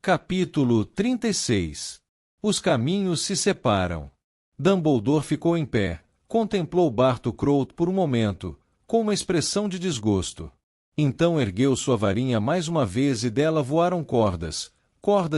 Capítulo 36. Os caminhos se separam. Dumbledore ficou em pé, contemplou Barty Crouch por um momento, com uma expressão de desgosto. Então ergueu sua varinha mais uma vez e dela voaram cordas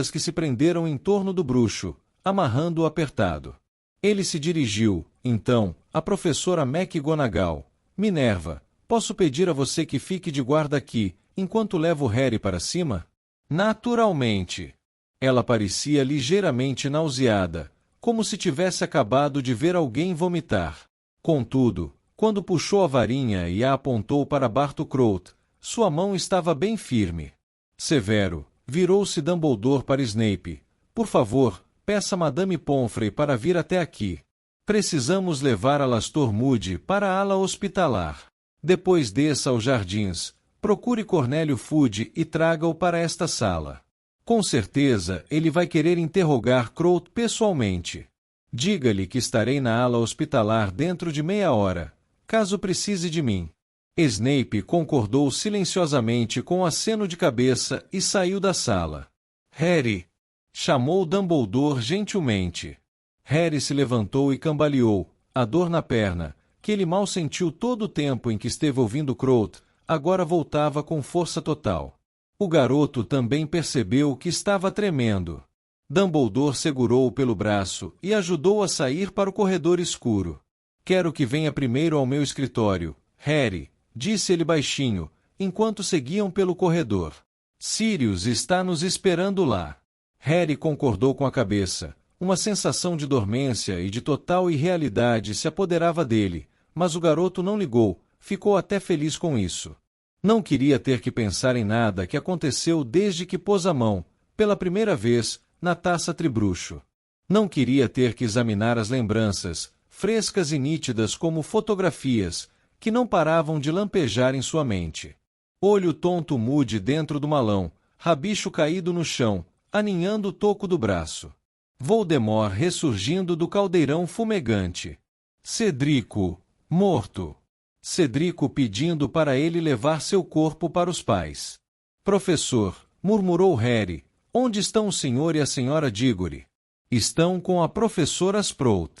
que se prenderam em torno do bruxo, amarrando-o apertado. Ele se dirigiu, então, à professora McGonagall. Minerva, posso pedir a você que fique de guarda aqui, enquanto levo Harry para cima? Naturalmente. Ela parecia ligeiramente nauseada, como se tivesse acabado de ver alguém vomitar. Contudo, quando puxou a varinha e a apontou para Barty Crouch, sua mão estava bem firme. Severo, virou-se Dumbledore para Snape. Por favor, peça a Madame Pomfrey para vir até aqui. Precisamos levar Alastor Moody para a ala hospitalar. Depois desça aos jardins. Procure Cornélio Fudge e traga-o para esta sala. Com certeza, ele vai querer interrogar Crouch pessoalmente. Diga-lhe que estarei na ala hospitalar dentro de meia hora, caso precise de mim. Snape concordou silenciosamente com um aceno de cabeça e saiu da sala. Harry! Chamou Dumbledore gentilmente. Harry se levantou e cambaleou, a dor na perna, que ele mal sentiu todo o tempo em que esteve ouvindo Crouch, agora voltava com força total. O garoto também percebeu que estava tremendo. Dumbledore segurou-o pelo braço e ajudou-o a sair para o corredor escuro. Quero que venha primeiro ao meu escritório, Harry, disse ele baixinho, enquanto seguiam pelo corredor. Sirius está nos esperando lá. Harry concordou com a cabeça. Uma sensação de dormência e de total irrealidade se apoderava dele, mas o garoto não ligou, ficou até feliz com isso. Não queria ter que pensar em nada que aconteceu desde que pôs a mão, pela primeira vez, na taça tribruxo. Não queria ter que examinar as lembranças, frescas e nítidas como fotografias, que não paravam de lampejar em sua mente. Olho tonto Moody dentro do malão, rabicho caído no chão, aninhando o toco do braço. Voldemort ressurgindo do caldeirão fumegante. Cedrico, morto. Cedrico pedindo para ele levar seu corpo para os pais. Professor, murmurou Harry, onde estão o senhor e a senhora Diggory? Estão com a professora Sprout.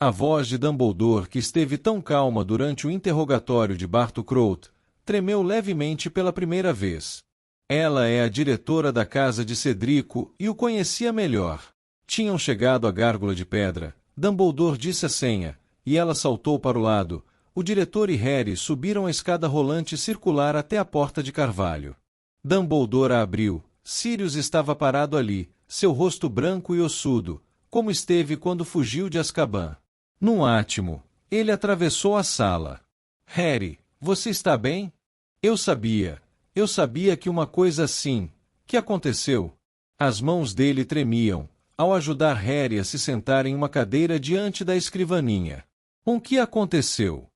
A voz de Dumbledore, que esteve tão calma durante o interrogatório de Barty Crouch, tremeu levemente pela primeira vez. Ela é a diretora da casa de Cedrico e o conhecia melhor. Tinham chegado à gárgula de pedra. Dumbledore disse a senha, e ela saltou para o lado. O diretor e Harry subiram a escada rolante circular até a porta de carvalho. Dumbledore a abriu. Sirius estava parado ali, seu rosto branco e ossudo, como esteve quando fugiu de Azkaban. Num átimo, ele atravessou a sala. Harry, você está bem? Eu sabia que uma coisa assim. Que aconteceu? As mãos dele tremiam, ao ajudar Harry a se sentar em uma cadeira diante da escrivaninha. O que aconteceu?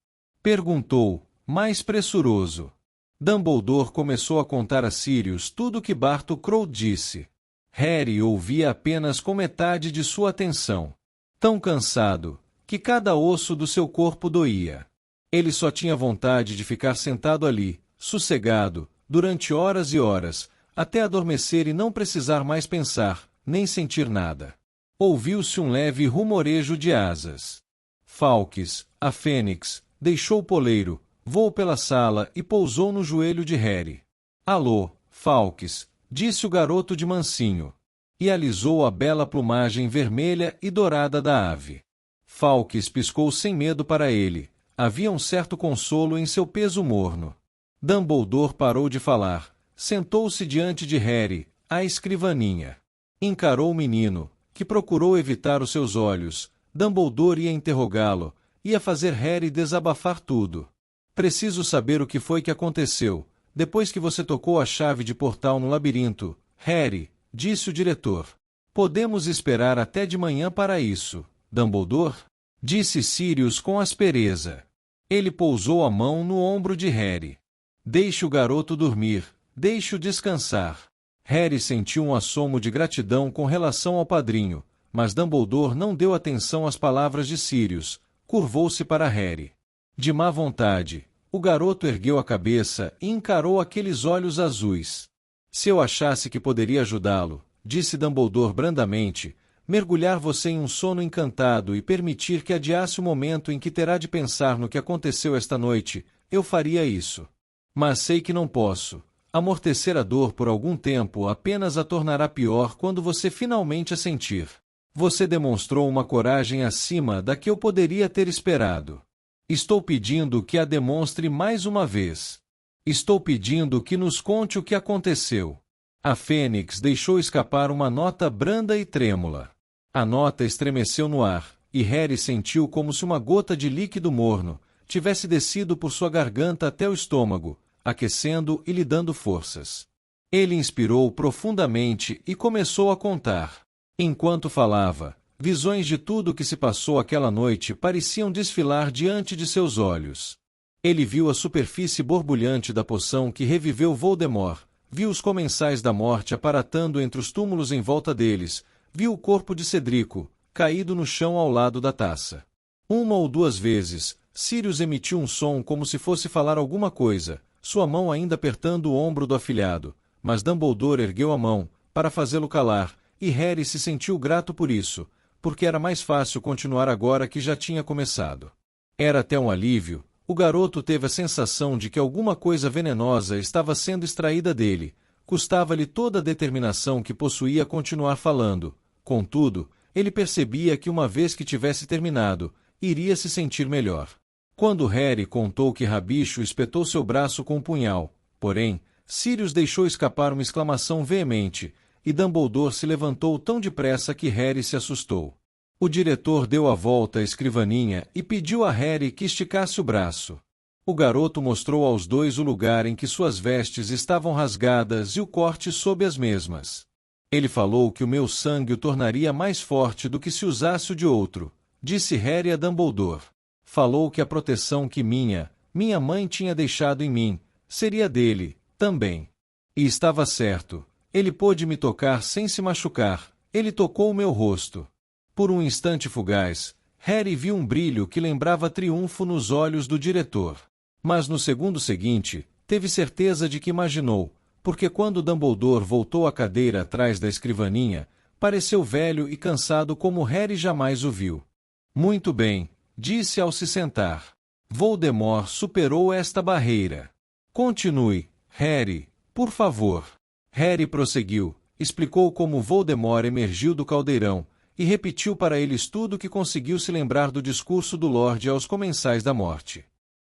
Perguntou, mais pressuroso. Dumbledore começou a contar a Sirius tudo o que Barty Crouch disse. Harry ouvia apenas com metade de sua atenção. Tão cansado, que cada osso do seu corpo doía. Ele só tinha vontade de ficar sentado ali, sossegado, durante horas e horas, até adormecer e não precisar mais pensar, nem sentir nada. Ouviu-se um leve rumorejo de asas. Fawkes, a fênix, deixou o poleiro, voou pela sala e pousou no joelho de Harry. Alô, Fawkes, disse o garoto de mansinho. E alisou a bela plumagem vermelha e dourada da ave. Fawkes piscou sem medo para ele. Havia um certo consolo em seu peso morno. Dumbledore parou de falar. Sentou-se diante de Harry, à escrivaninha. Encarou o menino, que procurou evitar os seus olhos. Dumbledore ia interrogá-lo, ia fazer Harry desabafar tudo. Preciso saber o que foi que aconteceu, depois que você tocou a chave de portal no labirinto, Harry, disse o diretor. Podemos esperar até de manhã para isso, Dumbledore? Disse Sirius com aspereza. Ele pousou a mão no ombro de Harry. Deixe o garoto dormir, deixe-o descansar. Harry sentiu um assomo de gratidão com relação ao padrinho, mas Dumbledore não deu atenção às palavras de Sirius. Curvou-se para Harry. De má vontade, o garoto ergueu a cabeça e encarou aqueles olhos azuis. Se eu achasse que poderia ajudá-lo, disse Dumbledore brandamente, mergulhar você em um sono encantado e permitir que adiasse o momento em que terá de pensar no que aconteceu esta noite, eu faria isso. Mas sei que não posso. Amortecer a dor por algum tempo apenas a tornará pior quando você finalmente a sentir. Você demonstrou uma coragem acima da que eu poderia ter esperado. Estou pedindo que a demonstre mais uma vez. Estou pedindo que nos conte o que aconteceu. A Fênix deixou escapar uma nota branda e trêmula. A nota estremeceu no ar, e Harry sentiu como se uma gota de líquido morno tivesse descido por sua garganta até o estômago, aquecendo e lhe dando forças. Ele inspirou profundamente e começou a contar. Enquanto falava, visões de tudo o que se passou aquela noite pareciam desfilar diante de seus olhos. Ele viu a superfície borbulhante da poção que reviveu Voldemort, viu os comensais da morte aparatando entre os túmulos em volta deles, viu o corpo de Cedrico, caído no chão ao lado da taça. Uma ou duas vezes, Sirius emitiu um som como se fosse falar alguma coisa, sua mão ainda apertando o ombro do afilhado, mas Dumbledore ergueu a mão, para fazê-lo calar, e Harry se sentiu grato por isso, porque era mais fácil continuar agora que já tinha começado. Era até um alívio. O garoto teve a sensação de que alguma coisa venenosa estava sendo extraída dele. Custava-lhe toda a determinação que possuía continuar falando. Contudo, ele percebia que uma vez que tivesse terminado, iria se sentir melhor. Quando Harry contou que Rabicho espetou seu braço com um punhal, porém, Sirius deixou escapar uma exclamação veemente, e Dumbledore se levantou tão depressa que Harry se assustou. O diretor deu a volta à escrivaninha e pediu a Harry que esticasse o braço. O garoto mostrou aos dois o lugar em que suas vestes estavam rasgadas e o corte sob as mesmas. Ele falou que o meu sangue o tornaria mais forte do que se usasse o de outro, disse Harry a Dumbledore. Falou que a proteção que minha mãe tinha deixado em mim, seria dele, também. E estava certo. Ele pôde me tocar sem se machucar. Ele tocou o meu rosto. Por um instante fugaz, Harry viu um brilho que lembrava triunfo nos olhos do diretor. Mas no segundo seguinte, teve certeza de que imaginou, porque quando Dumbledore voltou à cadeira atrás da escrivaninha, pareceu velho e cansado como Harry jamais o viu. Muito bem, disse ao se sentar. Voldemort superou esta barreira. Continue, Harry, por favor. Harry prosseguiu, explicou como Voldemort emergiu do caldeirão, e repetiu para eles tudo o que conseguiu se lembrar do discurso do Lorde aos comensais da morte.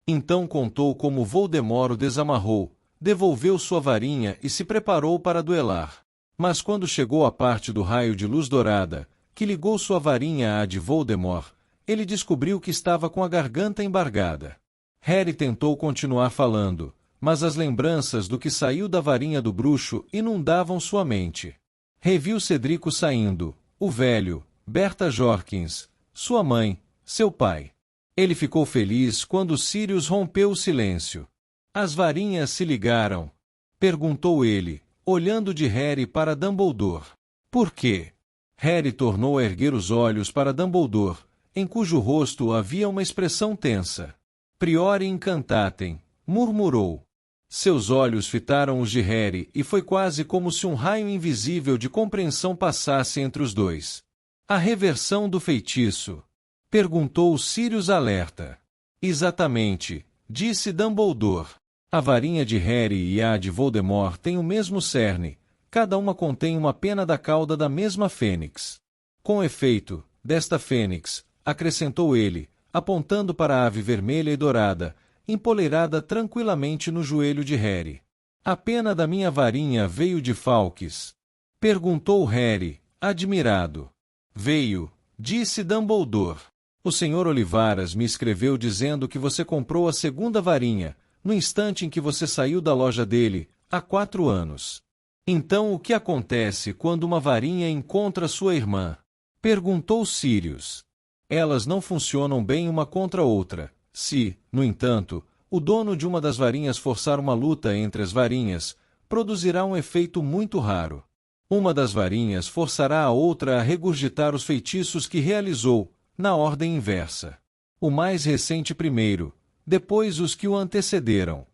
Então contou como Voldemort o desamarrou, devolveu sua varinha e se preparou para duelar. Mas quando chegou à parte do raio de luz dourada, que ligou sua varinha à de Voldemort, ele descobriu que estava com a garganta embargada. Harry tentou continuar falando, mas as lembranças do que saiu da varinha do bruxo inundavam sua mente. Reviu Cedrico saindo, o velho, Berta Jorkins, sua mãe, seu pai. Ele ficou feliz quando Sirius rompeu o silêncio. As varinhas se ligaram? Perguntou ele, olhando de Harry para Dumbledore. Por quê? Harry tornou a erguer os olhos para Dumbledore, em cujo rosto havia uma expressão tensa. Priori incantatem, murmurou. Seus olhos fitaram os de Harry e foi quase como se um raio invisível de compreensão passasse entre os dois. A reversão do feitiço? Perguntou Sirius alerta. Exatamente, disse Dumbledore. A varinha de Harry e a de Voldemort têm o mesmo cerne, cada uma contém uma pena da cauda da mesma fênix. Com efeito, desta fênix, acrescentou ele, apontando para a ave vermelha e dourada, empoleirada tranquilamente no joelho de Harry. A pena da minha varinha veio de Fawkes? Perguntou Harry, admirado. Veio, disse Dumbledore. O Sr. Olivaras me escreveu dizendo que você comprou a segunda varinha, no instante em que você saiu da loja dele, há 4 anos. Então o que acontece quando uma varinha encontra sua irmã? Perguntou Sirius. Elas não funcionam bem uma contra a outra. Se, no entanto, o dono de uma das varinhas forçar uma luta entre as varinhas, produzirá um efeito muito raro. Uma das varinhas forçará a outra a regurgitar os feitiços que realizou, na ordem inversa. O mais recente primeiro, depois os que o antecederam.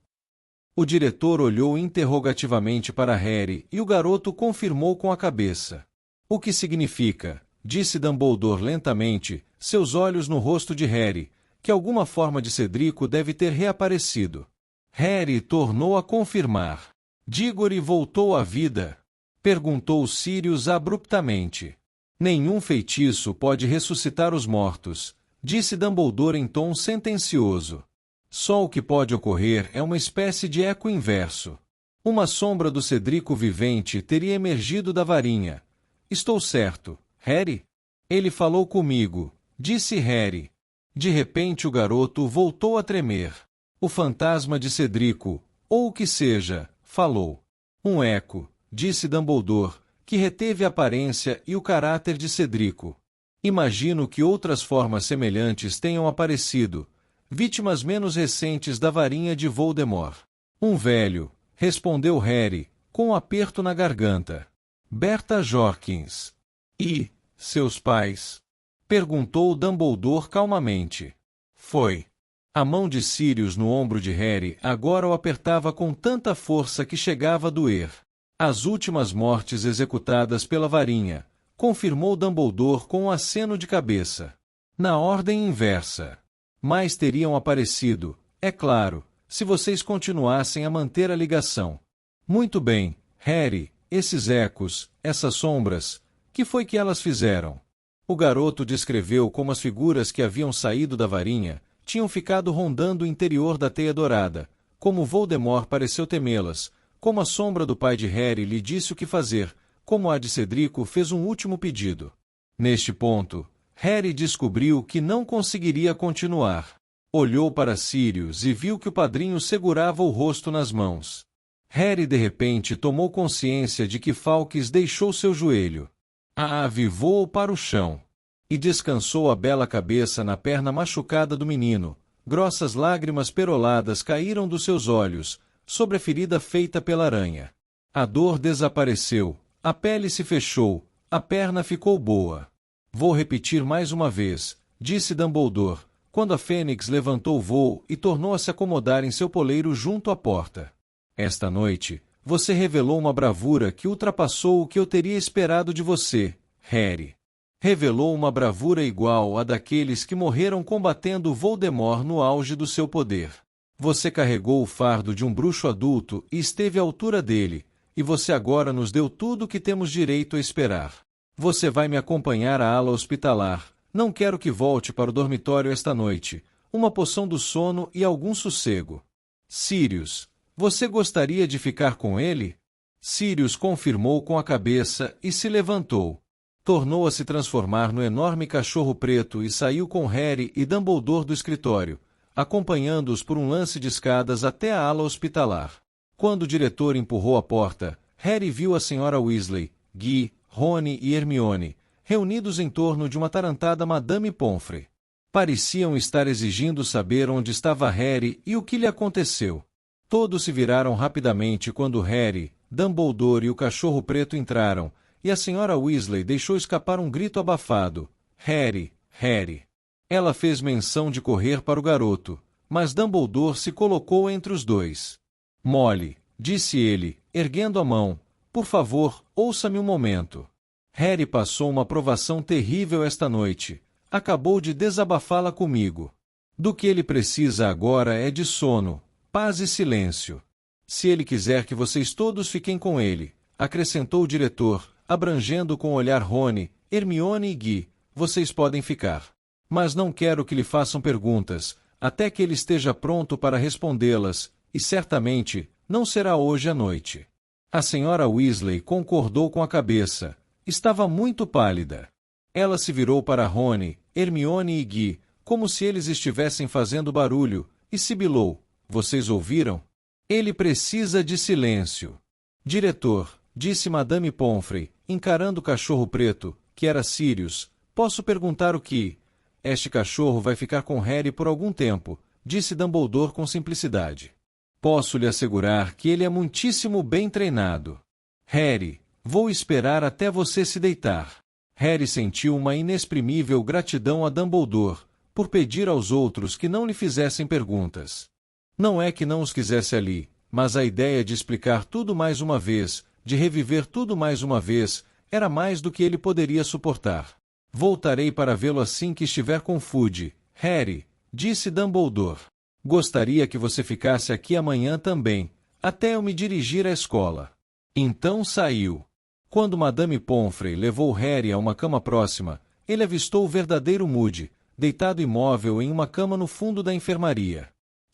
O diretor olhou interrogativamente para Harry e o garoto confirmou com a cabeça. O que significa, disse Dumbledore lentamente, seus olhos no rosto de Harry, que alguma forma de Cedrico deve ter reaparecido. Harry tornou a confirmar. Diggory voltou à vida? Perguntou Sirius abruptamente. Nenhum feitiço pode ressuscitar os mortos, disse Dumbledore em tom sentencioso. Só o que pode ocorrer é uma espécie de eco inverso. Uma sombra do Cedrico vivente teria emergido da varinha. Estou certo, Harry? Ele falou comigo, disse Harry. De repente o garoto voltou a tremer. O fantasma de Cedrico, ou o que seja, falou. Um eco, disse Dumbledore, que reteve a aparência e o caráter de Cedrico. Imagino que outras formas semelhantes tenham aparecido, vítimas menos recentes da varinha de Voldemort. Um velho, respondeu Harry, com um aperto na garganta. Berta Jorkins. E seus pais? Perguntou Dumbledore calmamente. Foi. A mão de Sirius no ombro de Harry agora o apertava com tanta força que chegava a doer. As últimas mortes executadas pela varinha, confirmou Dumbledore com um aceno de cabeça. Na ordem inversa. Mais teriam aparecido, é claro, se vocês continuassem a manter a ligação. Muito bem, Harry, esses ecos, essas sombras, que foi que elas fizeram? O garoto descreveu como as figuras que haviam saído da varinha tinham ficado rondando o interior da teia dourada, como Voldemort pareceu temê-las, como a sombra do pai de Harry lhe disse o que fazer, como a de Cedrico fez um último pedido. Neste ponto, Harry descobriu que não conseguiria continuar. Olhou para Sirius e viu que o padrinho segurava o rosto nas mãos. Harry de repente tomou consciência de que Fawkes deixou seu joelho. A ave voou para o chão. E descansou a bela cabeça na perna machucada do menino. Grossas lágrimas peroladas caíram dos seus olhos, sobre a ferida feita pela aranha. A dor desapareceu, a pele se fechou, a perna ficou boa. Vou repetir mais uma vez, disse Dumbledore, quando a fênix levantou o voo e tornou a se acomodar em seu poleiro junto à porta. Esta noite, você revelou uma bravura que ultrapassou o que eu teria esperado de você, Harry. Revelou uma bravura igual à daqueles que morreram combatendo Voldemort no auge do seu poder. Você carregou o fardo de um bruxo adulto e esteve à altura dele, e você agora nos deu tudo o que temos direito a esperar. Você vai me acompanhar à ala hospitalar. Não quero que volte para o dormitório esta noite. Uma poção do sono e algum sossego. Sirius, você gostaria de ficar com ele? Sirius confirmou com a cabeça e se levantou. Tornou a se transformar no enorme cachorro preto e saiu com Harry e Dumbledore do escritório, acompanhando-os por um lance de escadas até a ala hospitalar. Quando o diretor empurrou a porta, Harry viu a senhora Weasley, Guy, Rony e Hermione, reunidos em torno de uma atarantada Madame Pomfrey. Pareciam estar exigindo saber onde estava Harry e o que lhe aconteceu. Todos se viraram rapidamente quando Harry, Dumbledore e o cachorro preto entraram, e a senhora Weasley deixou escapar um grito abafado. Harry, Harry. Ela fez menção de correr para o garoto, mas Dumbledore se colocou entre os dois. Molly, disse ele, erguendo a mão, por favor, ouça-me um momento. Harry passou uma provação terrível esta noite. Acabou de desabafá-la comigo. Do que ele precisa agora é de sono, paz e silêncio. Se ele quiser que vocês todos fiquem com ele, acrescentou o diretor, abrangendo com o olhar Rony, Hermione e Guy, vocês podem ficar. Mas não quero que lhe façam perguntas, até que ele esteja pronto para respondê-las, e certamente, não será hoje à noite. A senhora Weasley concordou com a cabeça. Estava muito pálida. Ela se virou para Rony, Hermione e Guy, como se eles estivessem fazendo barulho, e sibilou. Vocês ouviram? Ele precisa de silêncio. Diretor, disse Madame Pomfrey, encarando o cachorro preto, que era Sirius, posso perguntar o que? Este cachorro vai ficar com Harry por algum tempo, disse Dumbledore com simplicidade. Posso lhe assegurar que ele é muitíssimo bem treinado. Harry, vou esperar até você se deitar. Harry sentiu uma inexprimível gratidão a Dumbledore, por pedir aos outros que não lhe fizessem perguntas. Não é que não os quisesse ali, mas a ideia de explicar tudo mais uma vez, de reviver tudo mais uma vez, era mais do que ele poderia suportar. Voltarei para vê-lo assim que estiver com Fudge, Harry, disse Dumbledore. Gostaria que você ficasse aqui amanhã também, até eu me dirigir à escola. Então saiu. Quando Madame Pomfrey levou Harry a uma cama próxima, ele avistou o verdadeiro Moody, deitado imóvel em uma cama no fundo da enfermaria.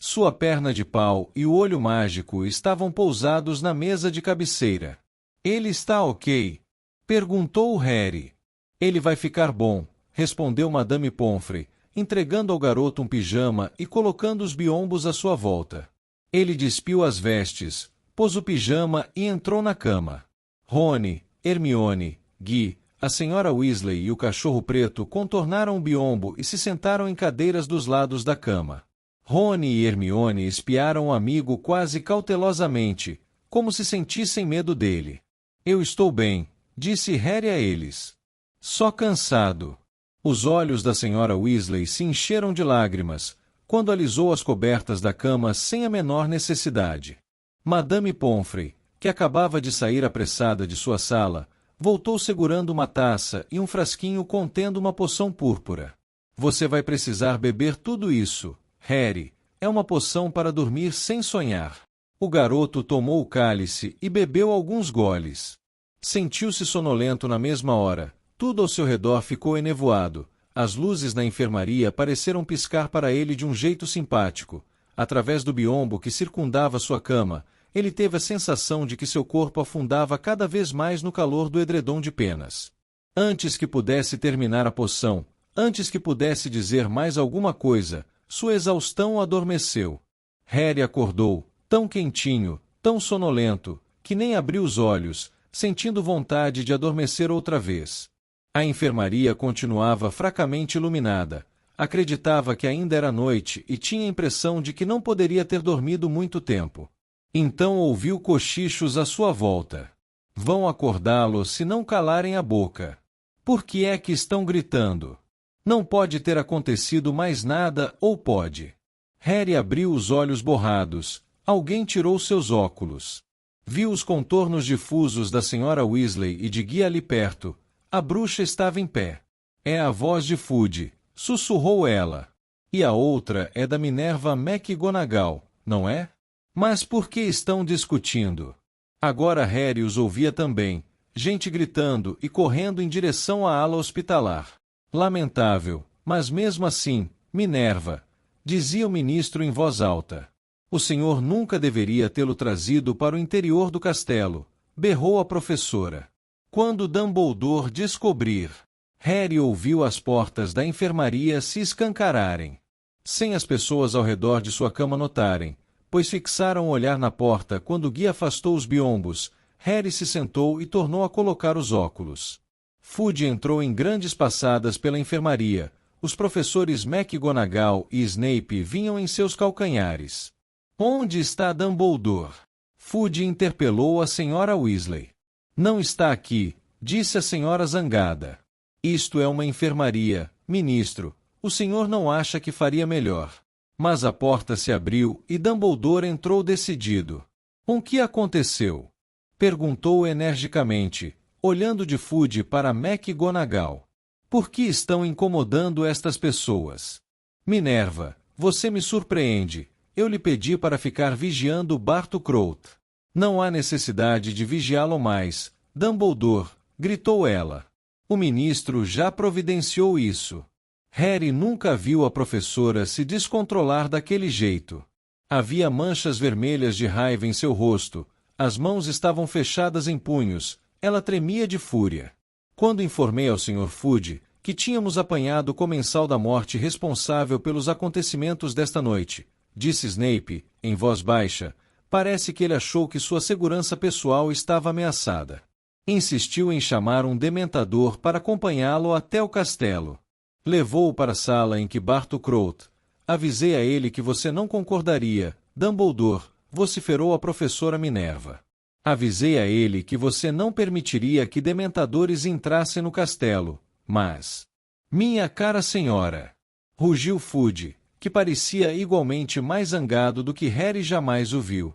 Sua perna de pau e o olho mágico estavam pousados na mesa de cabeceira. Ele está ok? Perguntou Harry. Ele vai ficar bom, respondeu Madame Pomfrey, entregando ao garoto um pijama e colocando os biombos à sua volta. Ele despiu as vestes, pôs o pijama e entrou na cama. Rony, Hermione, Guy, a senhora Weasley e o cachorro preto contornaram o biombo e se sentaram em cadeiras dos lados da cama. Rony e Hermione espiaram o amigo quase cautelosamente, como se sentissem medo dele. Eu estou bem, disse Harry a eles. Só cansado. Os olhos da senhora Weasley se encheram de lágrimas, quando alisou as cobertas da cama sem a menor necessidade. Madame Pomfrey, que acabava de sair apressada de sua sala, voltou segurando uma taça e um frasquinho contendo uma poção púrpura. Você vai precisar beber tudo isso, Harry. É uma poção para dormir sem sonhar. O garoto tomou o cálice e bebeu alguns goles. Sentiu-se sonolento na mesma hora. Tudo ao seu redor ficou enevoado. As luzes na enfermaria pareceram piscar para ele de um jeito simpático. Através do biombo que circundava sua cama, ele teve a sensação de que seu corpo afundava cada vez mais no calor do edredom de penas. Antes que pudesse terminar a poção, antes que pudesse dizer mais alguma coisa, sua exaustão o adormeceu. Harry acordou, tão quentinho, tão sonolento, que nem abriu os olhos, sentindo vontade de adormecer outra vez. A enfermaria continuava fracamente iluminada. Acreditava que ainda era noite e tinha a impressão de que não poderia ter dormido muito tempo. Então ouviu cochichos à sua volta. Vão acordá-lo se não calarem a boca. Por que é que estão gritando? Não pode ter acontecido mais nada, ou pode? Harry abriu os olhos borrados. Alguém tirou seus óculos. Viu os contornos difusos da senhora Weasley e de Guy ali perto. A bruxa estava em pé. É a voz de Fudge, sussurrou ela. E a outra é da Minerva McGonagall, não é? Mas por que estão discutindo? Agora Harry os ouvia também, gente gritando e correndo em direção à ala hospitalar. Lamentável, mas mesmo assim, Minerva, dizia o ministro em voz alta. O senhor nunca deveria tê-lo trazido para o interior do castelo, berrou a professora. Quando Dumbledore descobrir, Harry ouviu as portas da enfermaria se escancararem. Sem as pessoas ao redor de sua cama notarem, pois fixaram o olhar na porta quando Guy afastou os biombos, Harry se sentou e tornou a colocar os óculos. Fudge entrou em grandes passadas pela enfermaria. Os professores McGonagall e Snape vinham em seus calcanhares. Onde está Dumbledore? Fudge interpelou a senhora Weasley. Não está aqui, disse a senhora zangada. Isto é uma enfermaria, ministro. O senhor não acha que faria melhor? Mas a porta se abriu e Dumbledore entrou decidido. O que aconteceu? Perguntou energicamente, olhando de Fudge para McGonagall. Por que estão incomodando estas pessoas? Minerva, você me surpreende. Eu lhe pedi para ficar vigiando Barty Crouch. Não há necessidade de vigiá-lo mais, Dumbledore, gritou ela. O ministro já providenciou isso. Harry nunca viu a professora se descontrolar daquele jeito. Havia manchas vermelhas de raiva em seu rosto, as mãos estavam fechadas em punhos, ela tremia de fúria. Quando informei ao Sr. Fudge que tínhamos apanhado o comensal da morte responsável pelos acontecimentos desta noite, disse Snape, em voz baixa, parece que ele achou que sua segurança pessoal estava ameaçada. Insistiu em chamar um dementador para acompanhá-lo até o castelo. Levou-o para a sala em que Barty Crouch. Avisei a ele que você não concordaria, Dumbledore, vociferou a professora Minerva. Avisei a ele que você não permitiria que dementadores entrassem no castelo, mas... Minha cara senhora! Rugiu Fudge, que parecia igualmente mais zangado do que Harry jamais o viu.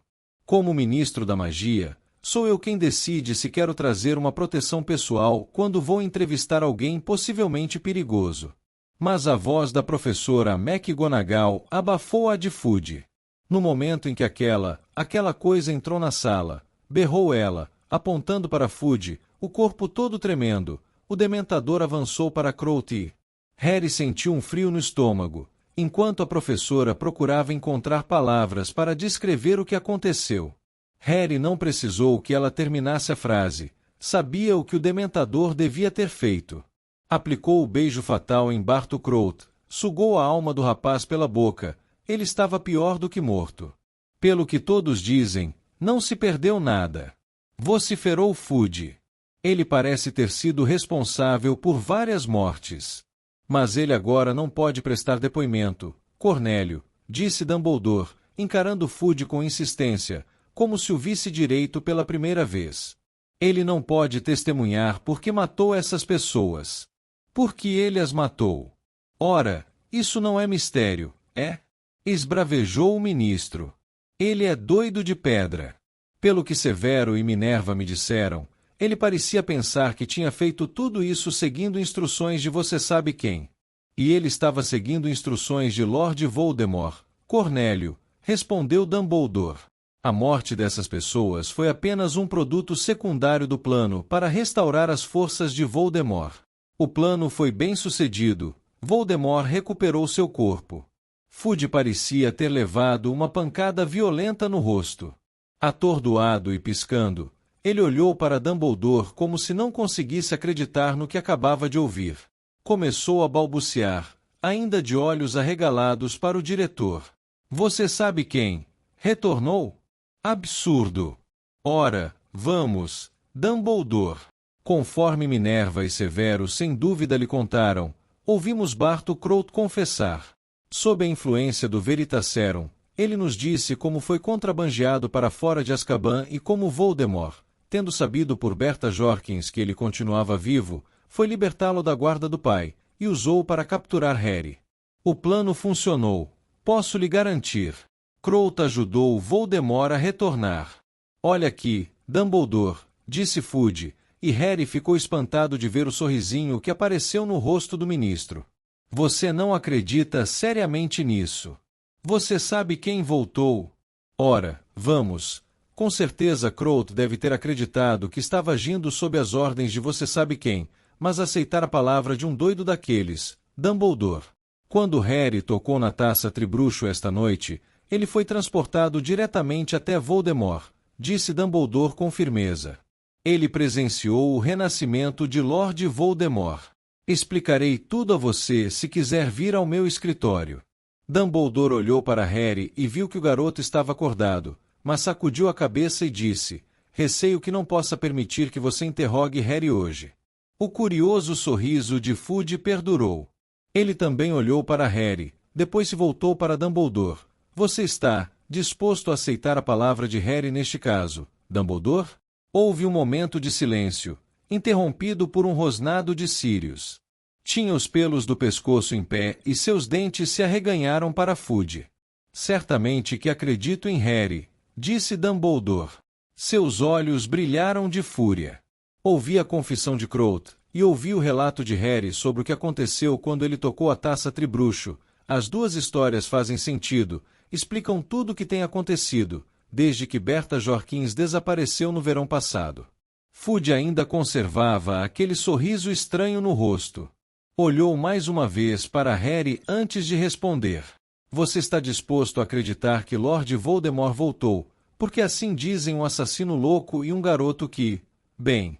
Como ministro da magia, sou eu quem decide se quero trazer uma proteção pessoal quando vou entrevistar alguém possivelmente perigoso. Mas a voz da professora McGonagall abafou a de Fudge. No momento em que aquela coisa entrou na sala, berrou ela, apontando para Fudge, o corpo todo tremendo. O dementador avançou para Crouch e Harry sentiu um frio no estômago, enquanto a professora procurava encontrar palavras para descrever o que aconteceu. Harry não precisou que ela terminasse a frase. Sabia o que o dementador devia ter feito. Aplicou o beijo fatal em Barty Crouch, sugou a alma do rapaz pela boca. Ele estava pior do que morto. Pelo que todos dizem, não se perdeu nada. Vociferou Fudge. Ele parece ter sido responsável por várias mortes. Mas ele agora não pode prestar depoimento, Cornélio, disse Dumbledore, encarando Fudge com insistência, como se o visse direito pela primeira vez. Ele não pode testemunhar porque matou essas pessoas. Porque ele as matou. Ora, isso não é mistério, é? Esbravejou o ministro. Ele é doido de pedra. Pelo que Severo e Minerva me disseram, ele parecia pensar que tinha feito tudo isso seguindo instruções de você sabe quem. E ele estava seguindo instruções de Lord Voldemort, Cornélio, respondeu Dumbledore. A morte dessas pessoas foi apenas um produto secundário do plano para restaurar as forças de Voldemort. O plano foi bem sucedido. Voldemort recuperou seu corpo. Fudge parecia ter levado uma pancada violenta no rosto. Atordoado e piscando, ele olhou para Dumbledore como se não conseguisse acreditar no que acabava de ouvir. Começou a balbuciar, ainda de olhos arregalados para o diretor. Você sabe quem? Retornou? Absurdo! Ora, vamos, Dumbledore. Conforme Minerva e Severo sem dúvida lhe contaram, ouvimos Barty Crouch confessar. Sob a influência do Veritaserum, ele nos disse como foi contrabandeado para fora de Azkaban e como Voldemort, tendo sabido por Berta Jorkins que ele continuava vivo, foi libertá-lo da guarda do pai, e usou para capturar Harry. O plano funcionou, posso lhe garantir. Crouch ajudou Voldemort a retornar. Olha aqui, Dumbledore, disse Fudge, e Harry ficou espantado de ver o sorrisinho que apareceu no rosto do ministro. Você não acredita seriamente nisso. Você sabe quem voltou? Ora, vamos. Com certeza Crouch deve ter acreditado que estava agindo sob as ordens de você sabe quem, mas aceitar a palavra de um doido daqueles, Dumbledore. Quando Harry tocou na taça Tribruxo esta noite, ele foi transportado diretamente até Voldemort, disse Dumbledore com firmeza. Ele presenciou o renascimento de Lord Voldemort. Explicarei tudo a você se quiser vir ao meu escritório. Dumbledore olhou para Harry e viu que o garoto estava acordado, mas sacudiu a cabeça e disse, receio que não possa permitir que você interrogue Harry hoje. O curioso sorriso de Fudge perdurou. Ele também olhou para Harry, depois se voltou para Dumbledore. Você está disposto a aceitar a palavra de Harry neste caso, Dumbledore? Houve um momento de silêncio, interrompido por um rosnado de Sirius. Tinha os pelos do pescoço em pé e seus dentes se arreganharam para Fudge. Certamente que acredito em Harry, disse Dumbledore. Seus olhos brilharam de fúria. Ouvi a confissão de Crouch, e ouvi o relato de Harry sobre o que aconteceu quando ele tocou a taça Tribruxo. As duas histórias fazem sentido, explicam tudo o que tem acontecido, desde que Berta Jorkins desapareceu no verão passado. Fudge ainda conservava aquele sorriso estranho no rosto. Olhou mais uma vez para Harry antes de responder. Você está disposto a acreditar que Lord Voldemort voltou, porque assim dizem um assassino louco e um garoto que... Bem...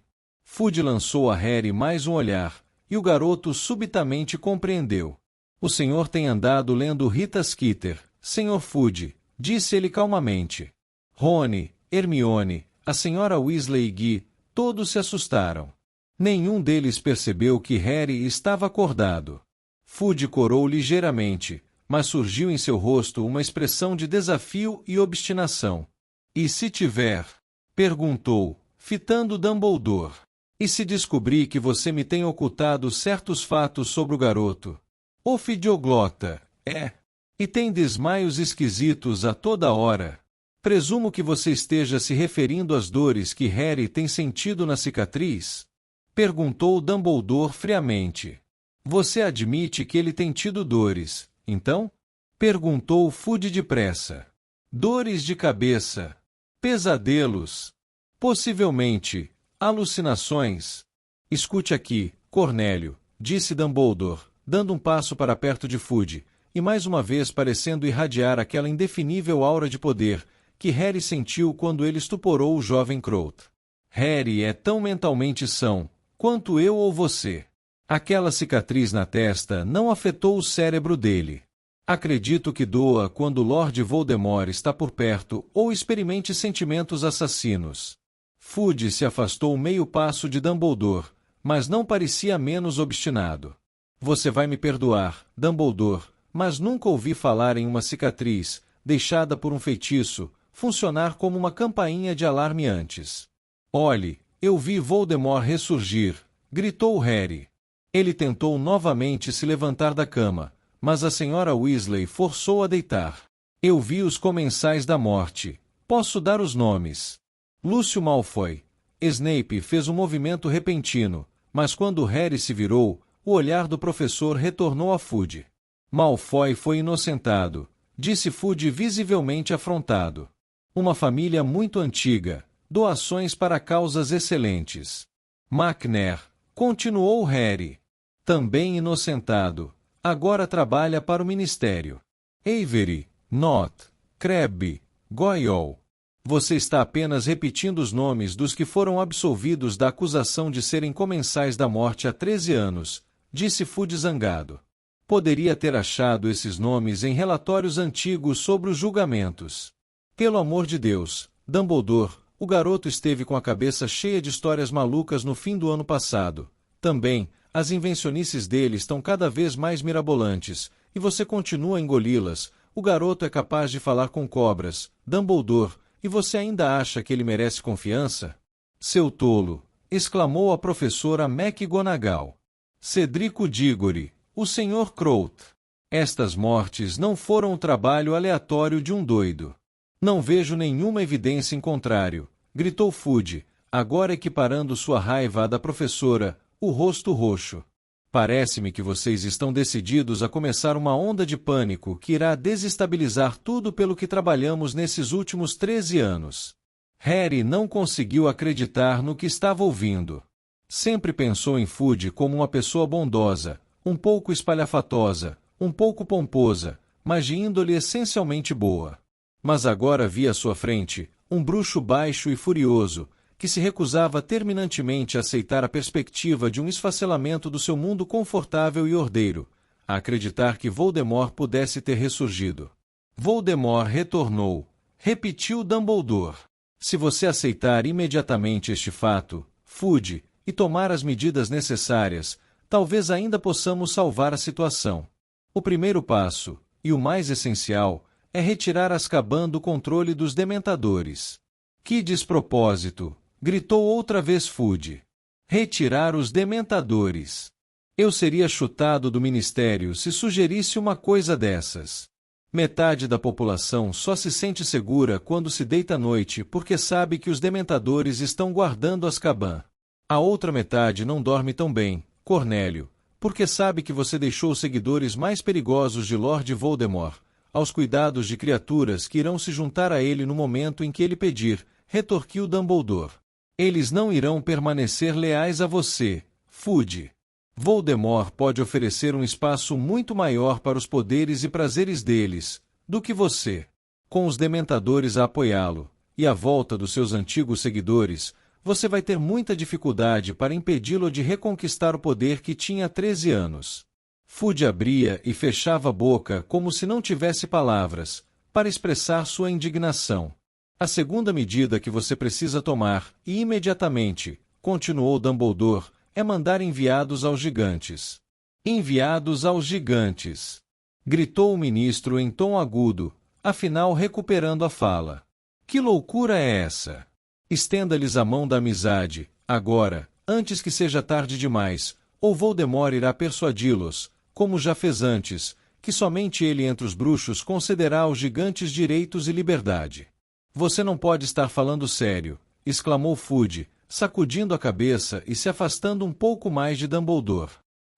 Fudge lançou a Harry mais um olhar, e o garoto subitamente compreendeu. O senhor tem andado lendo Rita Skeeter, Sr. Fudge, disse ele calmamente. Rony, Hermione, a senhora Weasley e Guy, todos se assustaram. Nenhum deles percebeu que Harry estava acordado. Fudge corou ligeiramente, mas surgiu em seu rosto uma expressão de desafio e obstinação. E se tiver? Perguntou, fitando Dumbledore. E se descobrir que você me tem ocultado certos fatos sobre o garoto? Ofidioglota, é. E tem desmaios esquisitos a toda hora. Presumo que você esteja se referindo às dores que Harry tem sentido na cicatriz? Perguntou Dumbledore friamente. Você admite que ele tem tido dores, então? Perguntou Fudge depressa. Dores de cabeça. Pesadelos. Possivelmente, alucinações. Escute aqui, Cornélio, disse Dumbledore, dando um passo para perto de Fudge, e mais uma vez parecendo irradiar aquela indefinível aura de poder que Harry sentiu quando ele estuporou o jovem Crouch. Harry é tão mentalmente são quanto eu ou você. Aquela cicatriz na testa não afetou o cérebro dele. Acredito que doa quando Lord Voldemort está por perto ou experimente sentimentos assassinos. Fudge se afastou meio passo de Dumbledore, mas não parecia menos obstinado. Você vai me perdoar, Dumbledore, mas nunca ouvi falar em uma cicatriz, deixada por um feitiço, funcionar como uma campainha de alarme antes. Olhe, eu vi Voldemort ressurgir, gritou Harry. Ele tentou novamente se levantar da cama, mas a senhora Weasley forçou a deitar. Eu vi os comensais da morte. Posso dar os nomes. Lúcio Malfoy. Snape fez um movimento repentino, mas quando Harry se virou, o olhar do professor retornou a Fudge. Malfoy foi inocentado, disse Fudge visivelmente afrontado. Uma família muito antiga, doações para causas excelentes. McNair, continuou Harry. Também inocentado, agora trabalha para o Ministério. Avery, Nott, Crabbe, Goyle. Você está apenas repetindo os nomes dos que foram absolvidos da acusação de serem comensais da morte há 13 anos, disse Fudge zangado. Poderia ter achado esses nomes em relatórios antigos sobre os julgamentos. Pelo amor de Deus, Dumbledore, o garoto esteve com a cabeça cheia de histórias malucas no fim do ano passado. Também, as invencionices dele estão cada vez mais mirabolantes, e você continua a engoli-las. O garoto é capaz de falar com cobras, Dumbledore, e você ainda acha que ele merece confiança? Seu tolo! Exclamou a professora McGonagall. Cedrico Diggory, o Sr. Crouch. Estas mortes não foram o trabalho aleatório de um doido. Não vejo nenhuma evidência em contrário, gritou Fudge, agora equiparando sua raiva à da professora, o rosto roxo. Parece-me que vocês estão decididos a começar uma onda de pânico que irá desestabilizar tudo pelo que trabalhamos nesses últimos 13 anos. Harry não conseguiu acreditar no que estava ouvindo. Sempre pensou em Fudge como uma pessoa bondosa, um pouco espalhafatosa, um pouco pomposa, mas de índole essencialmente boa. Mas agora via à sua frente um bruxo baixo e furioso, que se recusava terminantemente a aceitar a perspectiva de um esfacelamento do seu mundo confortável e ordeiro, a acreditar que Voldemort pudesse ter ressurgido. Voldemort retornou, repetiu Dumbledore. Se você aceitar imediatamente este fato, Fudge, e tomar as medidas necessárias, talvez ainda possamos salvar a situação. O primeiro passo, e o mais essencial, é retirar Azkaban do controle dos dementadores. Que despropósito! Gritou outra vez Fudge. Retirar os dementadores. Eu seria chutado do ministério se sugerisse uma coisa dessas. Metade da população só se sente segura quando se deita à noite porque sabe que os dementadores estão guardando Azkaban. A outra metade não dorme tão bem, Cornélio, porque sabe que você deixou os seguidores mais perigosos de Lord Voldemort aos cuidados de criaturas que irão se juntar a ele no momento em que ele pedir, retorquiu Dumbledore. Eles não irão permanecer leais a você, Fudge. Voldemort pode oferecer um espaço muito maior para os poderes e prazeres deles, do que você. Com os dementadores a apoiá-lo, e a volta dos seus antigos seguidores, você vai ter muita dificuldade para impedi-lo de reconquistar o poder que tinha há 13 anos. Fudge abria e fechava a boca como se não tivesse palavras, para expressar sua indignação. A segunda medida que você precisa tomar, e imediatamente, continuou Dumbledore, é mandar enviados aos gigantes. Enviados aos gigantes! Gritou o ministro em tom agudo, afinal recuperando a fala. Que loucura é essa? Estenda-lhes a mão da amizade, agora, antes que seja tarde demais, ou Voldemort irá persuadi-los, como já fez antes, que somente ele entre os bruxos concederá aos gigantes direitos e liberdade. Você não pode estar falando sério, exclamou Fudge, sacudindo a cabeça e se afastando um pouco mais de Dumbledore.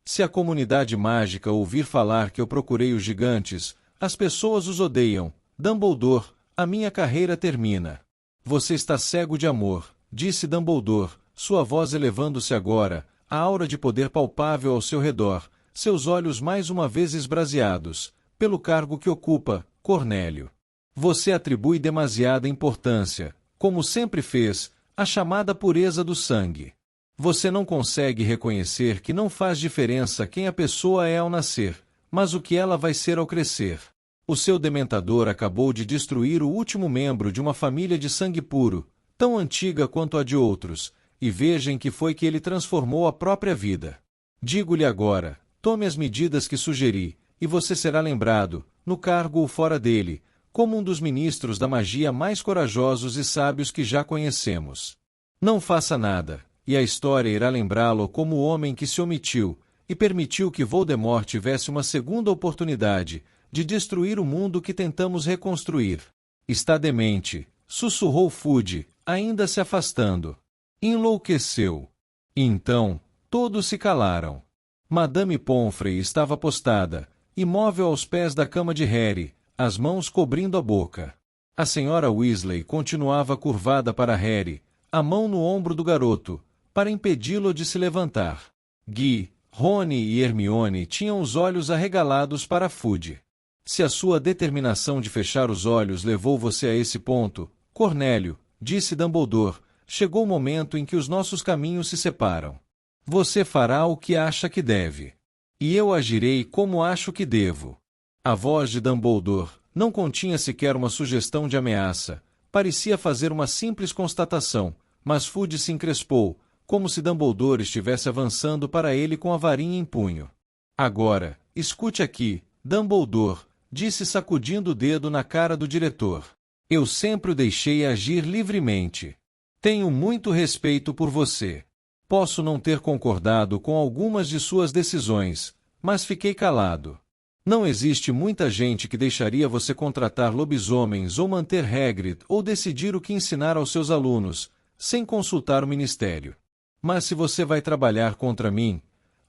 Se a comunidade mágica ouvir falar que eu procurei os gigantes, as pessoas os odeiam. Dumbledore, a minha carreira termina. Você está cego de amor, disse Dumbledore, sua voz elevando-se agora, a aura de poder palpável ao seu redor, seus olhos mais uma vez esbraseados, pelo cargo que ocupa, Cornélio. Você atribui demasiada importância, como sempre fez, à chamada pureza do sangue. Você não consegue reconhecer que não faz diferença quem a pessoa é ao nascer, mas o que ela vai ser ao crescer. O seu dementador acabou de destruir o último membro de uma família de sangue puro, tão antiga quanto a de outros, e veja em que foi que ele transformou a própria vida. Digo-lhe agora, tome as medidas que sugeri, e você será lembrado, no cargo ou fora dele, como um dos ministros da magia mais corajosos e sábios que já conhecemos. Não faça nada, e a história irá lembrá-lo como o homem que se omitiu, e permitiu que Voldemort tivesse uma segunda oportunidade de destruir o mundo que tentamos reconstruir. Está demente, sussurrou Fudge, ainda se afastando. Enlouqueceu. E então, todos se calaram. Madame Pomfrey estava postada, imóvel aos pés da cama de Harry, as mãos cobrindo a boca. A senhora Weasley continuava curvada para Harry, a mão no ombro do garoto, para impedi-lo de se levantar. Guy, Rony e Hermione tinham os olhos arregalados para Fudge. Se a sua determinação de fechar os olhos levou você a esse ponto, Cornélio, disse Dumbledore, chegou o momento em que os nossos caminhos se separam. Você fará o que acha que deve. E eu agirei como acho que devo. A voz de Dumbledore não continha sequer uma sugestão de ameaça, parecia fazer uma simples constatação, mas Fudge se encrespou, como se Dumbledore estivesse avançando para ele com a varinha em punho. Agora, escute aqui, Dumbledore, disse sacudindo o dedo na cara do diretor. Eu sempre o deixei agir livremente. Tenho muito respeito por você. Posso não ter concordado com algumas de suas decisões, mas fiquei calado. Não existe muita gente que deixaria você contratar lobisomens ou manter Hagrid ou decidir o que ensinar aos seus alunos, sem consultar o ministério. Mas se você vai trabalhar contra mim,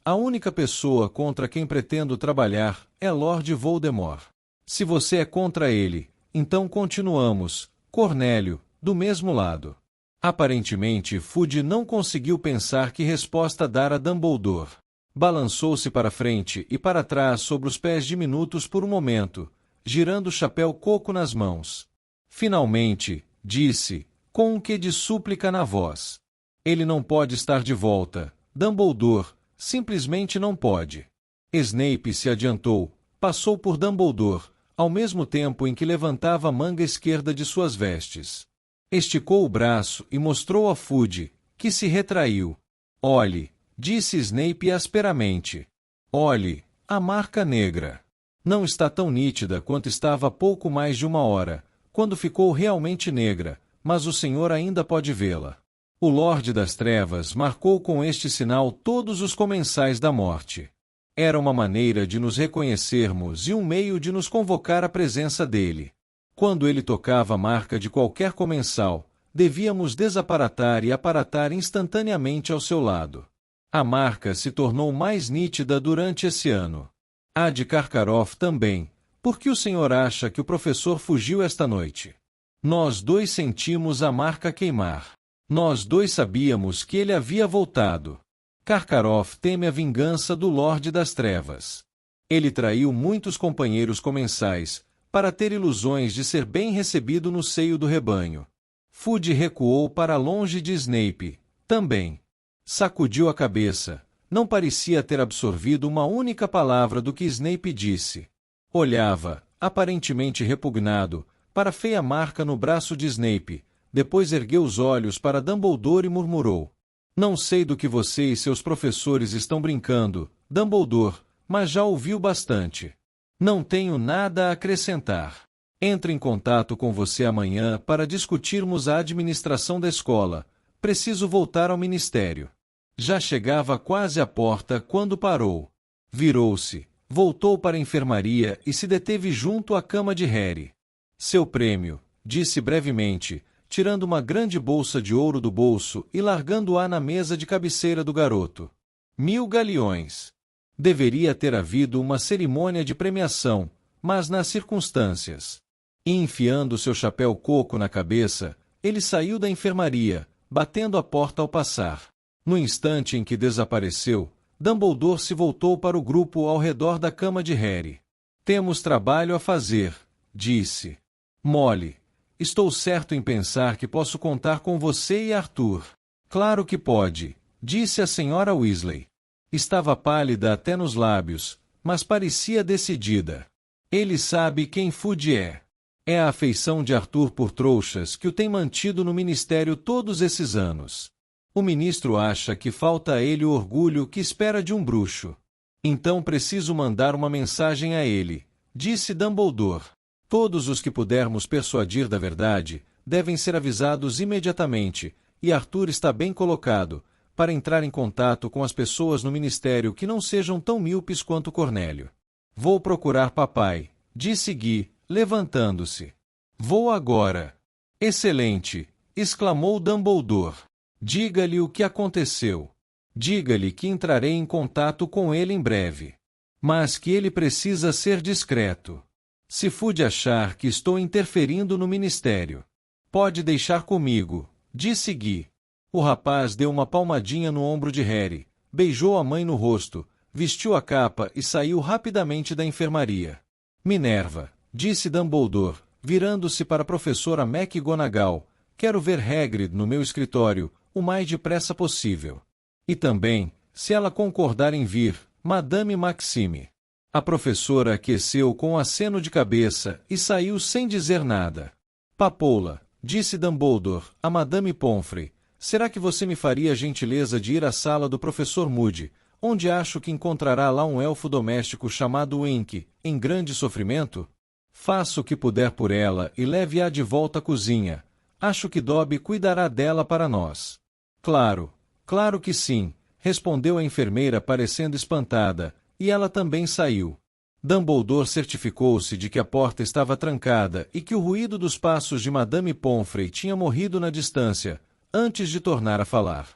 a única pessoa contra quem pretendo trabalhar é Lord Voldemort. Se você é contra ele, então continuamos, Cornélio, do mesmo lado. Aparentemente, Fudge não conseguiu pensar que resposta dar a Dumbledore. Balançou-se para frente e para trás sobre os pés diminutos por um momento, girando o chapéu coco nas mãos. Finalmente, disse, com um quê de súplica na voz. Ele não pode estar de volta, Dumbledore, simplesmente não pode. Snape se adiantou, passou por Dumbledore, ao mesmo tempo em que levantava a manga esquerda de suas vestes. Esticou o braço e mostrou a Fudge, que se retraiu. Olhe, disse Snape asperamente. Olhe, a marca negra. Não está tão nítida quanto estava há pouco mais de uma hora, quando ficou realmente negra, mas o senhor ainda pode vê-la. O Lorde das Trevas marcou com este sinal todos os comensais da morte. Era uma maneira de nos reconhecermos e um meio de nos convocar à presença dele. Quando ele tocava a marca de qualquer comensal, devíamos desaparatar e aparatar instantaneamente ao seu lado. A marca se tornou mais nítida durante esse ano. A de Karkaroff também. Por que o senhor acha que o professor fugiu esta noite? Nós dois sentimos a marca queimar. Nós dois sabíamos que ele havia voltado. Karkaroff teme a vingança do Lorde das Trevas. Ele traiu muitos companheiros comensais, para ter ilusões de ser bem recebido no seio do rebanho. Fudge recuou para longe de Snape, também. Sacudiu a cabeça, não parecia ter absorvido uma única palavra do que Snape disse. Olhava, aparentemente repugnado, para a feia marca no braço de Snape, depois ergueu os olhos para Dumbledore e murmurou. Não sei do que você e seus professores estão brincando, Dumbledore, mas já ouviu bastante. Não tenho nada a acrescentar. Entro em contato com você amanhã para discutirmos a administração da escola. Preciso voltar ao ministério. Já chegava quase à porta quando parou. Virou-se, voltou para a enfermaria e se deteve junto à cama de Harry. Seu prêmio, disse brevemente, tirando uma grande bolsa de ouro do bolso e largando-a na mesa de cabeceira do garoto. 1000 galeões. Deveria ter havido uma cerimônia de premiação, mas nas circunstâncias. E enfiando seu chapéu coco na cabeça, ele saiu da enfermaria, batendo a porta ao passar. No instante em que desapareceu, Dumbledore se voltou para o grupo ao redor da cama de Harry. Temos trabalho a fazer, disse. Molly, estou certo em pensar que posso contar com você e Arthur. Claro que pode, disse a senhora Weasley. Estava pálida até nos lábios, mas parecia decidida. Ele sabe quem Fudge é. É a afeição de Arthur por trouxas que o tem mantido no ministério todos esses anos. O ministro acha que falta a ele o orgulho que espera de um bruxo. Então preciso mandar uma mensagem a ele, disse Dumbledore. Todos os que pudermos persuadir da verdade devem ser avisados imediatamente, e Arthur está bem colocado, para entrar em contato com as pessoas no ministério que não sejam tão míopes quanto Cornélio. Vou procurar papai, disse Guy, levantando-se. Vou agora. Excelente, exclamou Dumbledore. Diga-lhe o que aconteceu. Diga-lhe que entrarei em contato com ele em breve. Mas que ele precisa ser discreto. Se Fudge achar que estou interferindo no ministério, pode deixar comigo, disse Guy. O rapaz deu uma palmadinha no ombro de Harry, beijou a mãe no rosto, vestiu a capa e saiu rapidamente da enfermaria. Minerva, disse Dumbledore, virando-se para a professora McGonagall, quero ver Hagrid no meu escritório, o mais depressa possível. E também, se ela concordar em vir, Madame Maxime. A professora aqueceu com um aceno de cabeça e saiu sem dizer nada. Papoula, disse Dumbledore a Madame Pomfrey, será que você me faria a gentileza de ir à sala do professor Moody, onde acho que encontrará lá um elfo doméstico chamado Wink, em grande sofrimento? Faça o que puder por ela e leve-a de volta à cozinha. Acho que Dobby cuidará dela para nós. Claro, claro que sim, respondeu a enfermeira parecendo espantada, e ela também saiu. Dumbledore certificou-se de que a porta estava trancada e que o ruído dos passos de Madame Pomfrey tinha morrido na distância, antes de tornar a falar.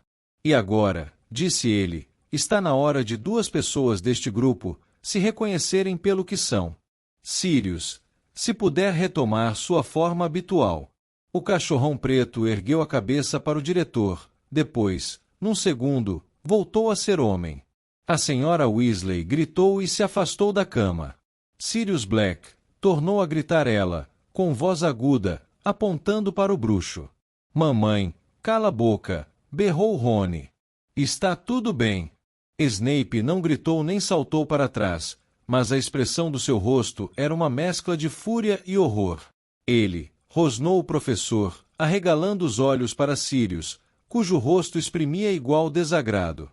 E agora, disse ele, está na hora de duas pessoas deste grupo se reconhecerem pelo que são. Sirius, se puder retomar sua forma habitual. O cachorrão preto ergueu a cabeça para o diretor, depois, num segundo, voltou a ser homem. A senhora Weasley gritou e se afastou da cama. Sirius Black, tornou a gritar ela, com voz aguda, apontando para o bruxo. Mamãe, cala a boca, berrou Rony. Está tudo bem. Snape não gritou nem saltou para trás, mas a expressão do seu rosto era uma mescla de fúria e horror. Ele, rosnou o professor, arregalando os olhos para Sirius, cujo rosto exprimia igual desagrado.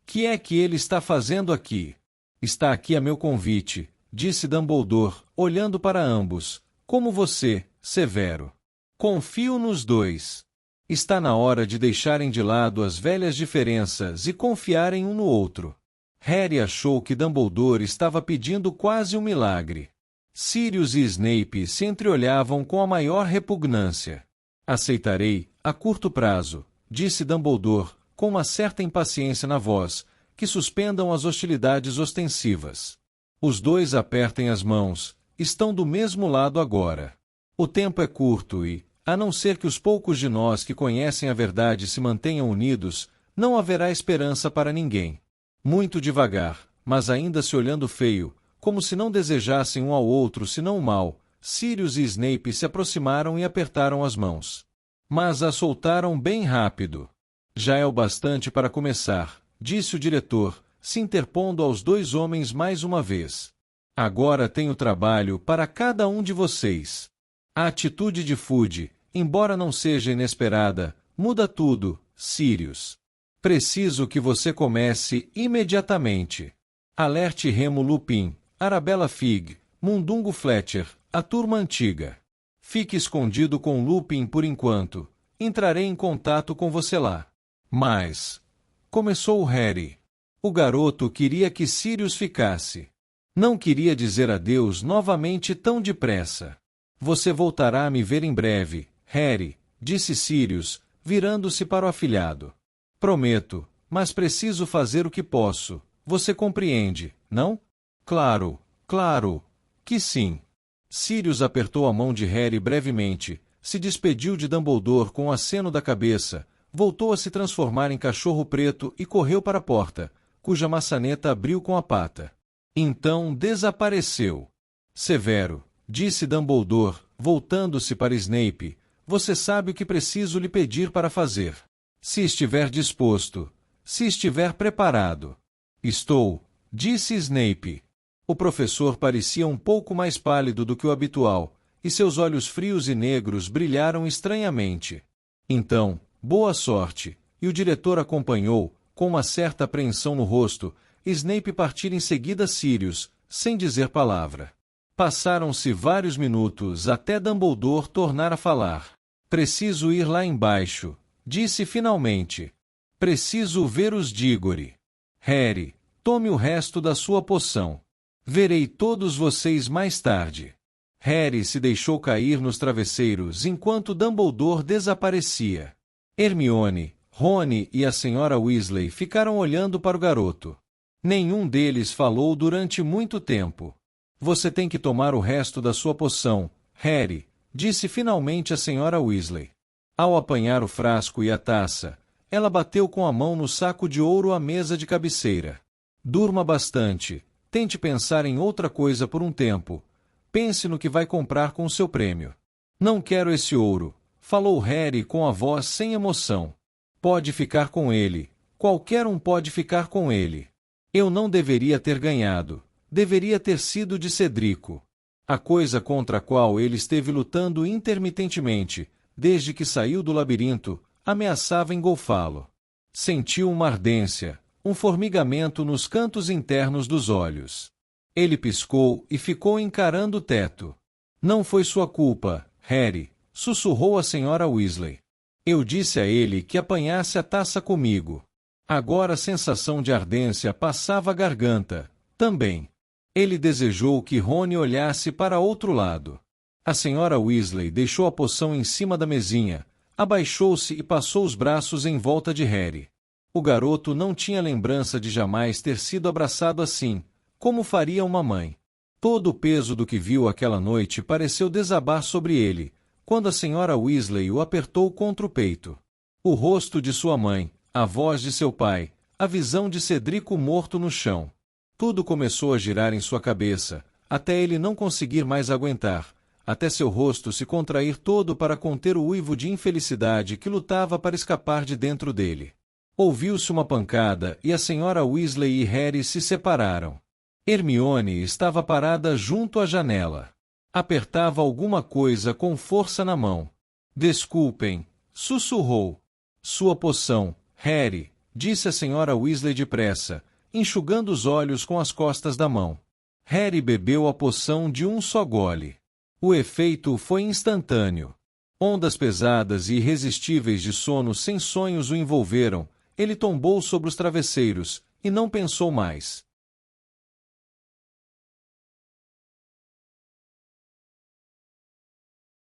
Que é que ele está fazendo aqui? Está aqui a meu convite, disse Dumbledore, olhando para ambos, como você, Severo. Confio nos dois. Está na hora de deixarem de lado as velhas diferenças e confiarem um no outro. Harry achou que Dumbledore estava pedindo quase um milagre. Sirius e Snape se entreolhavam com a maior repugnância. Aceitarei, a curto prazo, disse Dumbledore, com uma certa impaciência na voz, que suspendam as hostilidades ostensivas. Os dois apertem as mãos, estão do mesmo lado agora. O tempo é curto e, a não ser que os poucos de nós que conhecem a verdade se mantenham unidos, não haverá esperança para ninguém. Muito devagar, mas ainda se olhando feio, como se não desejassem um ao outro senão o mal, Sirius e Snape se aproximaram e apertaram as mãos. Mas a soltaram bem rápido. Já é o bastante para começar, disse o diretor, se interpondo aos dois homens mais uma vez. Agora tenho trabalho para cada um de vocês. A atitude de Fudge, embora não seja inesperada, muda tudo, Sirius. Preciso que você comece imediatamente. Alerte Remo Lupin, Arabella Fig, Mundungo Fletcher, a turma antiga. Fique escondido com Lupin por enquanto. Entrarei em contato com você lá. Mas... Começou Harry. O garoto queria que Sirius ficasse. Não queria dizer adeus novamente tão depressa. Você voltará a me ver em breve, Harry, disse Sirius, virando-se para o afilhado. Prometo, mas preciso fazer o que posso. Você compreende, não? Claro, claro. Que sim. Sirius apertou a mão de Harry brevemente, se despediu de Dumbledore com um aceno da cabeça, voltou a se transformar em cachorro preto e correu para a porta, cuja maçaneta abriu com a pata. Então desapareceu. Severo, disse Dumbledore, voltando-se para Snape, você sabe o que preciso lhe pedir para fazer. Se estiver disposto, se estiver preparado. Estou, disse Snape. O professor parecia um pouco mais pálido do que o habitual, e seus olhos frios e negros brilharam estranhamente. Então, boa sorte, e o diretor acompanhou, com uma certa apreensão no rosto, Snape partir em seguida Sirius, sem dizer palavra. Passaram-se vários minutos até Dumbledore tornar a falar. Preciso ir lá embaixo, disse finalmente. Preciso ver os Diggory. Harry, tome o resto da sua poção. Verei todos vocês mais tarde. Harry se deixou cair nos travesseiros enquanto Dumbledore desaparecia. Hermione, Rony e a senhora Weasley ficaram olhando para o garoto. Nenhum deles falou durante muito tempo. Você tem que tomar o resto da sua poção, Harry, disse finalmente a senhora Weasley. Ao apanhar o frasco e a taça, ela bateu com a mão no saco de ouro à mesa de cabeceira. Durma bastante. Tente pensar em outra coisa por um tempo. Pense no que vai comprar com seu prêmio. Não quero esse ouro, falou Harry com a voz sem emoção. Pode ficar com ele. Qualquer um pode ficar com ele. Eu não deveria ter ganhado. Deveria ter sido de Cedrico. A coisa contra a qual ele esteve lutando intermitentemente, desde que saiu do labirinto, ameaçava engolfá-lo. Sentiu uma ardência, um formigamento nos cantos internos dos olhos. Ele piscou e ficou encarando o teto. Não foi sua culpa, Harry, sussurrou a senhora Weasley. Eu disse a ele que apanhasse a taça comigo. Agora a sensação de ardência passava a garganta, também. Ele desejou que Rony olhasse para outro lado. A senhora Weasley deixou a poção em cima da mesinha, abaixou-se e passou os braços em volta de Harry. O garoto não tinha lembrança de jamais ter sido abraçado assim, como faria uma mãe. Todo o peso do que viu aquela noite pareceu desabar sobre ele, quando a senhora Weasley o apertou contra o peito. O rosto de sua mãe, a voz de seu pai, a visão de Cedrico morto no chão. Tudo começou a girar em sua cabeça, até ele não conseguir mais aguentar, até seu rosto se contrair todo para conter o uivo de infelicidade que lutava para escapar de dentro dele. Ouviu-se uma pancada e a senhora Weasley e Harry se separaram. Hermione estava parada junto à janela. Apertava alguma coisa com força na mão. Desculpem, sussurrou. Sua poção, Harry, disse a senhora Weasley depressa, enxugando os olhos com as costas da mão. Harry bebeu a poção de um só gole. O efeito foi instantâneo. Ondas pesadas e irresistíveis de sono sem sonhos o envolveram. Ele tombou sobre os travesseiros, e não pensou mais.